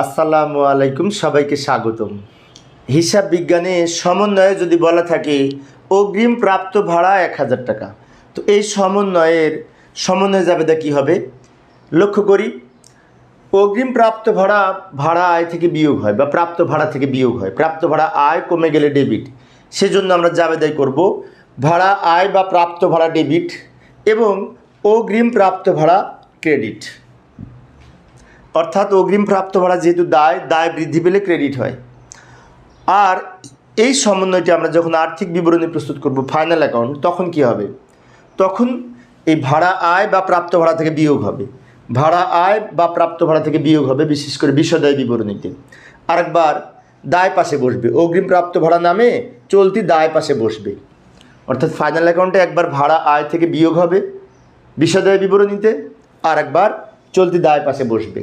আসসালামু আলাইকুম, সবাইকে স্বাগতম। হিসাব বিজ্ঞানে সমন্বয়ে যদি বলা থাকে অগ্রিম প্রাপ্ত ভাড়া 1000 টাকা, তো এই সমন্বয় জাবেদা কী হবে? লক্ষ্য করি, অগ্রিম প্রাপ্ত ভাড়া আয় থেকে বিয়োগ হয় বা প্রাপ্ত ভাড়া থেকে বিয়োগ হয়। প্রাপ্ত ভাড়া আয় কমে গেলে ডেবিট, সেজন্য আমরা জাবেদাই করব ভাড়া আয় বা প্রাপ্ত ভাড়া ডেবিট এবং অগ্রিম প্রাপ্ত ভাড়া ক্রেডিট। অর্থাৎ অগ্রিম প্রাপ্ত ভাড়া যেহেতু দায় বৃদ্ধি পেলে ক্রেডিট হয়। আর এই সমন্বয়টি আমরা যখন আর্থিক বিবরণী প্রস্তুত করব, ফাইনাল অ্যাকাউন্ট, তখন কি হবে? তখন এই ভাড়া আয় বা প্রাপ্ত ভাড়া থেকে বিয়োগ হবে। ভাড়া আয় বা প্রাপ্ত ভাড়া থেকে বিয়োগ হবে, বিশেষ করে বিষয়দায় বিবরণীতে। আরেকবার দায় পাশে বসবে, অগ্রিম প্রাপ্ত ভাড়া নামে চলতি দায় পাশে বসবে। অর্থাৎ ফাইনাল অ্যাকাউন্টে একবার ভাড়া আয় থেকে বিয়োগ হবে বিষয়দায় বিবরণীতে, আর একবার চলতি দায় পাশে বসবে।